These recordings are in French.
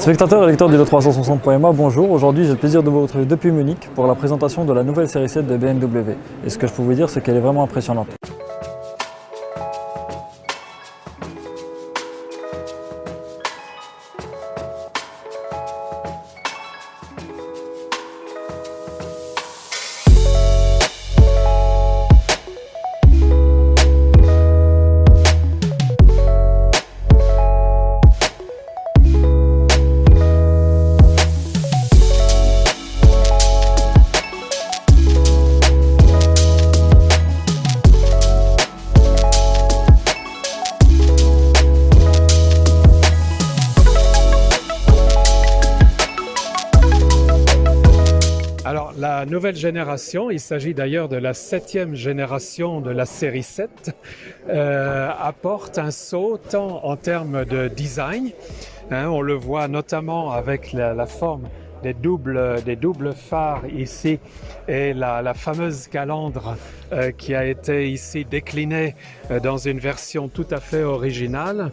Spectateurs et lecteurs du Le360.ma, bonjour. Aujourd'hui, j'ai le plaisir de vous retrouver depuis Munich pour la présentation de la nouvelle série 7 de BMW. Et ce que je peux vous dire, c'est qu'elle est vraiment impressionnante. Alors, la nouvelle génération, il s'agit d'ailleurs de la 7e génération de la série 7, apporte un saut tant en termes de design, on le voit notamment avec la forme des doubles phares ici et la fameuse calandre qui a été ici déclinée dans une version tout à fait originale.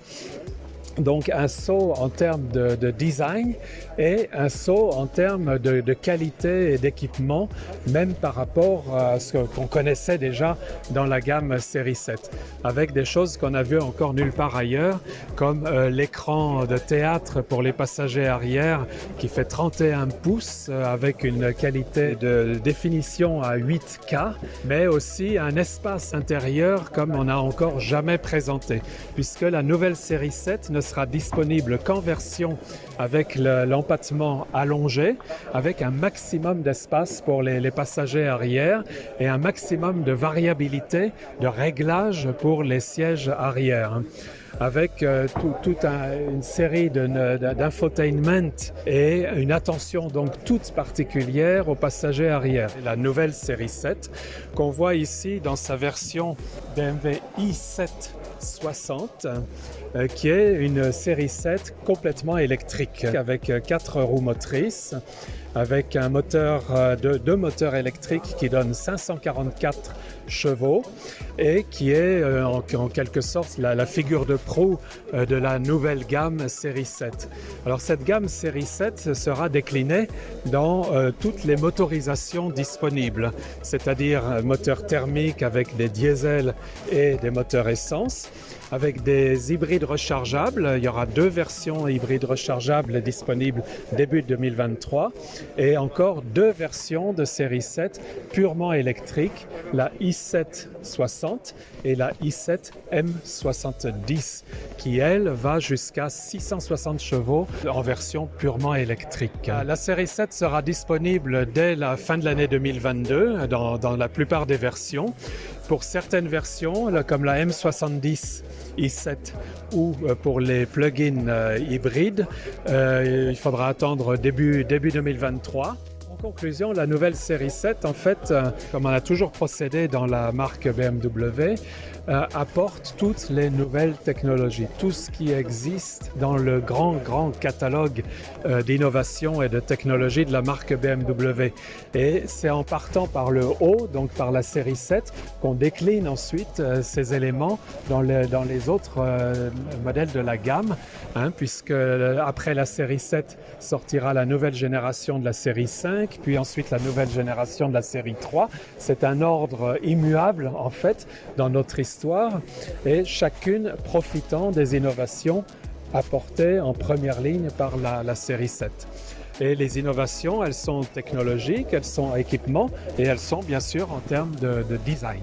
Donc un saut en termes de design et un saut en termes de qualité et d'équipement, même par rapport à ce qu'on connaissait déjà dans la gamme série 7, avec des choses qu'on a vues encore nulle part ailleurs, comme l'écran de théâtre pour les passagers arrière qui fait 31 pouces avec une qualité de définition à 8K, mais aussi un espace intérieur comme on n'a encore jamais présenté, puisque la nouvelle série 7 ne sera disponible qu'en version avec l'empattement allongé, avec un maximum d'espace pour les passagers arrière et un maximum de variabilité de réglage pour les sièges arrière, avec toute une série d'infotainment et une attention donc toute particulière aux passagers arrière. La nouvelle série 7 qu'on voit ici dans sa version BMW i7 60, qui est une série 7 complètement électrique avec 4 roues motrices, avec un moteur, deux moteurs électriques qui donnent 544 chevaux et qui est en quelque sorte la figure de proue de la nouvelle gamme série 7. Alors cette gamme série 7 sera déclinée dans toutes les motorisations disponibles, c'est-à-dire moteur thermique avec des diesels et des moteurs essence, avec des hybrides rechargeables. Il y aura 2 versions hybrides rechargeables disponibles début 2023 et encore 2 versions de série 7 purement électriques, la i7 60 et la i7 M70 qui elle va jusqu'à 660 chevaux en version purement électrique. La série 7 sera disponible dès la fin de l'année 2022 dans la plupart des versions. Pour certaines versions, comme la M70 i7 ou pour les plug-in hybrides, il faudra attendre début 2023. En conclusion, la nouvelle série 7, en fait, comme on a toujours procédé dans la marque BMW, apporte toutes les nouvelles technologies, tout ce qui existe dans le grand catalogue d'innovation et de technologie de la marque BMW. Et c'est en partant par le haut, donc par la série 7, qu'on décline ensuite ces éléments dans les autres modèles de la gamme, puisque après la série 7 sortira la nouvelle génération de la série 5, puis ensuite la nouvelle génération de la série 3. C'est un ordre immuable en fait dans notre histoire et chacune profitant des innovations apportées en première ligne par la série 7. Et les innovations, elles sont technologiques, elles sont équipements et elles sont bien sûr en termes de design.